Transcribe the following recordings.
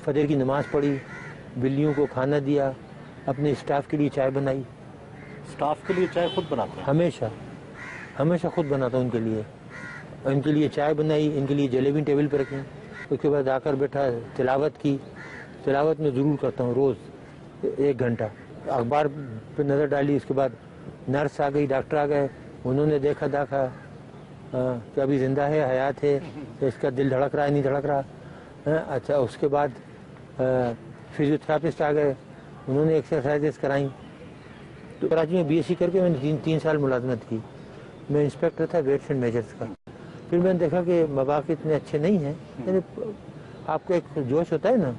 فجر کی نماز پڑھی، بلیوں کو کھانا دیا، اپنے اسٹاف کے لیے چائے بنائی۔ اسٹاف کے لیے چائے خود بناتے ہیں؟ ہمیشہ خود بناتا ہوں ان کے لیے۔ ان کے لیے چائے بنائی، ان کے لیے جلیبی ٹیبل پہ رکھیں، اس کے بعد آ کر بیٹھا، تلاوت کی۔ تلاوت میں ضرور کرتا ہوں روز 1 گھنٹہ۔ اخبار پہ نظر ڈالی، اس کے بعد نرس آ گئی، ڈاکٹر آ گئے، انہوں نے دیکھا کہ ابھی زندہ ہے، حیات ہے، اس کا دل دھڑک رہا ہے نہیں دھڑک رہا۔ اچھا، اس کے بعد فزیوتھراپسٹ آ گئے، انہوں نے ایکسرسائزز کرائیں۔ تو کراچی میں BSc کر کے میں نے 3 سال ملازمت کی۔ میں انسپیکٹر تھا ویٹس اینڈ میجرس کا۔ پھر میں نے دیکھا کہ مواقع اتنے اچھے نہیں ہیں، یعنی آپ کو ایک جوش ہوتا ہے نا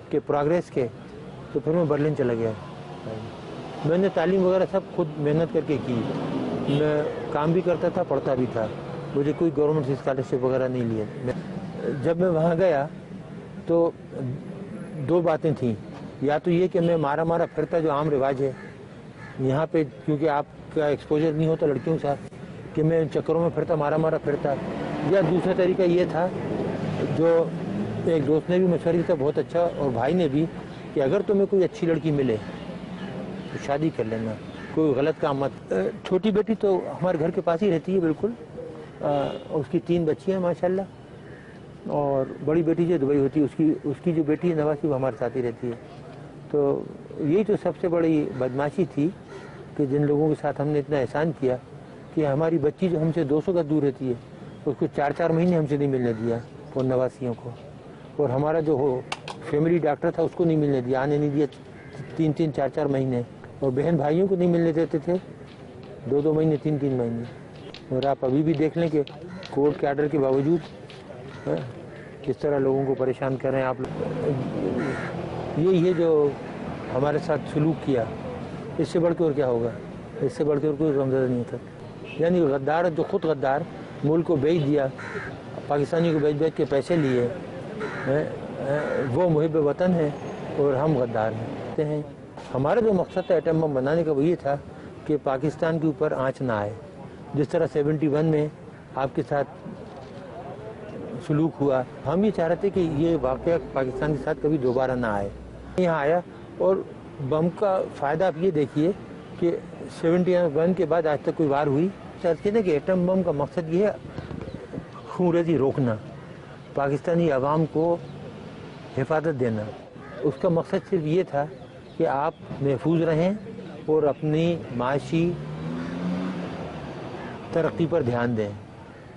کہ پروگریس کے، تو پھر میں برلن چلا گیا۔ میں نے تعلیم وغیرہ سب خود محنت کر کے کی، میں کام بھی کرتا تھا، پڑھتا بھی تھا، مجھے کوئی گورنمنٹ اسکالرشپ وغیرہ نہیں لیے۔ جب میں وہاں گیا تو 2 باتیں تھیں، یا تو یہ کہ میں مارا پھرتا جو عام رواج ہے یہاں پہ، کیونکہ آپ کا ایکسپوجر نہیں ہوتا لڑکیوں کے ساتھ، کہ میں ان چکروں میں پھرتا، مارا پھرتا، یا دوسرا طریقہ یہ تھا جو ایک دوست نے بھی مشورہ دیا تھا بہت اچھا، اور بھائی نے بھی، کہ اگر تمہیں کوئی اچھی لڑکی ملے تو شادی کر لینا، کوئی غلط کام مت۔ چھوٹی بیٹی تو ہمارے گھر کے پاس ہی رہتی ہے بالکل، اس کی 3 بچیاں ہیں ماشاءاللہ، اور بڑی بیٹی جو دبئی ہوتی ہے، اس کی جو بیٹی ہے نواسی، وہ ہمارے ساتھ ہی رہتی ہے۔ تو یہی تو سب سے بڑی بدماشی تھی کہ جن لوگوں کے ساتھ ہم نے اتنا احسان کیا کہ ہماری بچی جو ہم سے 200 گز دور رہتی ہے، اس کو 4 مہینے ہم سے نہیں ملنے دیا ان نواسیوں کو، اور ہمارا جو فیملی ڈاکٹر تھا اس کو نہیں ملنے دیا، آنے نہیں دیا 3 4 مہینے، اور بہن بھائیوں کو نہیں ملنے دیتے تھے 2 مہینے 3 مہینے۔ اور آپ ابھی بھی دیکھ لیں کہ کورٹ کے آرڈر کے باوجود کس طرح لوگوں کو پریشان کر رہے ہیں آپ لوگ۔ یہ جو ہمارے ساتھ سلوک کیا، اس سے بڑھ کے اور کیا ہوگا، اس سے بڑھ کے اور کوئی غمزدہ نہیں ہوتا۔ یعنی غدار جو خود غدار ملک کو بیچ دیا، پاکستانی کو بیچ کے پیسے لیے، وہ محب وطن ہے اور ہم غدار ہیں۔ ہمارا جو مقصد تھا ایٹم بم بنانے کا وہ یہ تھا کہ پاکستان کے اوپر آنچ نہ آئے، جس طرح 71 میں آپ کے ساتھ سلوک ہوا، ہم یہ چاہ رہے تھے کہ یہ واقعہ پاکستان کے ساتھ کبھی دوبارہ نہ آئے۔ یہاں آیا، اور بم کا فائدہ آپ یہ دیکھیے کہ 71 کے بعد آج تک کوئی وار ہوئی۔ کہتے ہیں کہ ایٹم بم کا مقصد یہ ہے خونریزی روکنا، پاکستانی عوام کو حفاظت دینا۔ اس کا مقصد صرف یہ تھا کہ آپ محفوظ رہیں اور اپنی معاشی ترقی پر دھیان دیں۔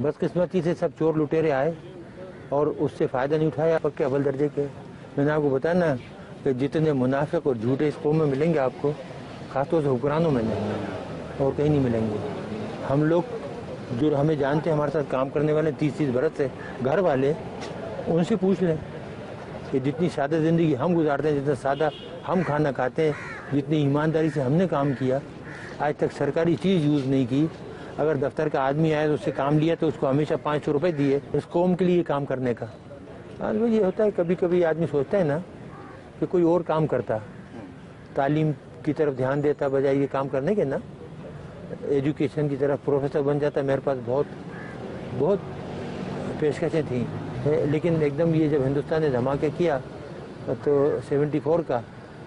بدقسمتی سے سب چور لٹیرے آئے اور اس سے فائدہ نہیں اٹھایا، پکے اول درجے کے۔ میں نے آپ کو بتایا نا کہ جتنے منافق اور جھوٹے اس قوم میں ملیں گے آپ کو، خاص طور سے حکمرانوں میں نہیں، اور کہیں نہیں ملیں گے۔ ہم لوگ جو ہمیں جانتے ہیں، ہمارے ساتھ کام کرنے والے 30 برس سے، گھر والے، ان سے پوچھ لیں کہ جتنی سادہ زندگی ہم گزارتے ہیں، جتنا سادہ ہم کھانا کھاتے ہیں، جتنی ایمانداری سے ہم نے کام کیا، آج تک سرکاری چیز یوز نہیں کی۔ اگر دفتر کا آدمی آئے تو اس سے کام لیا تو اس کو ہمیشہ 500 روپے دیے اس قوم کے لیے کام کرنے کا۔ یہ ہوتا ہے کبھی کبھی آدمی سوچتا ہے نا کہ کوئی اور کام کرتا، تعلیم کی طرف دھیان دیتا بجائے یہ کام کرنے کے، نا ایجوکیشن کی طرف پروفیسر بن جاتا۔ میرے پاس بہت پیشکشیں تھیں، لیکن ایک دم یہ جب ہندوستان نے دھماکہ کیا تو 74 کا،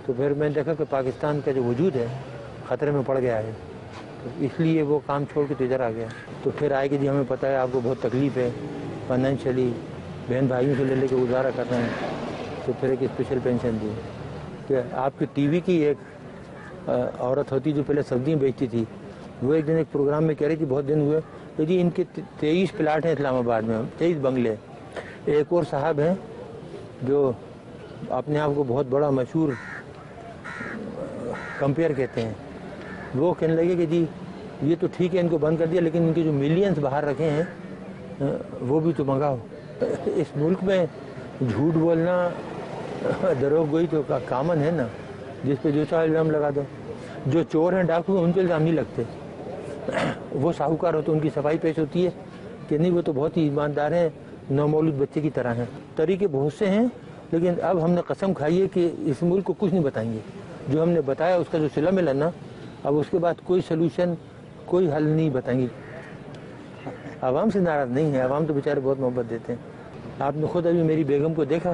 تو پھر میں نے دیکھا کہ پاکستان کا جو وجود ہے خطرے میں پڑ گیا ہے، تو اس لیے وہ کام چھوڑ کے تو ادھر آ گیا۔ تو پھر آئے کہ جی ہمیں پتہ ہے آپ کو بہت تکلیف ہے فائنینشلی، بہن بھائیوں سے لے کے گزارا کر رہے ہیں، تو پھر ایک اسپیشل پینشن دی کہ آپ کی ٹی وی کی ایک عورت ہوتی جو پہلے سبزیاں بیچتی تھی، وہ ایک دن ایک پروگرام میں کہہ رہی تھی، بہت دن ہوئے کہ جی ان کے 23 پلاٹ ہیں اسلام آباد میں، 23 بنگلے۔ ایک اور صاحب ہیں جو اپنے آپ کو بہت بڑا مشہور کمپیئر کہتے ہیں، وہ کہنے لگے کہ جی یہ تو ٹھیک ہے ان کو بند کر دیا، لیکن ان کے جو ملینز باہر رکھے ہیں وہ بھی تو منگاؤ۔ اس ملک میں جھوٹ بولنا، دروغ گوئی تو کامن ہے نا، جس پہ جو چاہے الزام لگا دو۔ جو چور ہیں ڈاکو ہیں ان پہ الزام نہیں لگتے، وہ ساہوکار ہو تو ان کی صفائی پیش ہوتی ہے کہ نہیں وہ تو بہت ہی ایماندار ہیں، نومولود بچے کی طرح ہیں۔ طریقے بہت سے ہیں، لیکن اب ہم نے قسم کھائی ہے کہ اس ملک کو کچھ نہیں بتائیں گے۔ جو ہم نے بتایا اس کا جو صلہ ملا نا، اب اس کے بعد کوئی سلوشن، کوئی حل نہیں بتائیں گے۔ عوام سے ناراض نہیں ہے، عوام تو بیچارے بہت محبت دیتے ہیں۔ آپ نے خود ابھی میری بیگم کو دیکھا،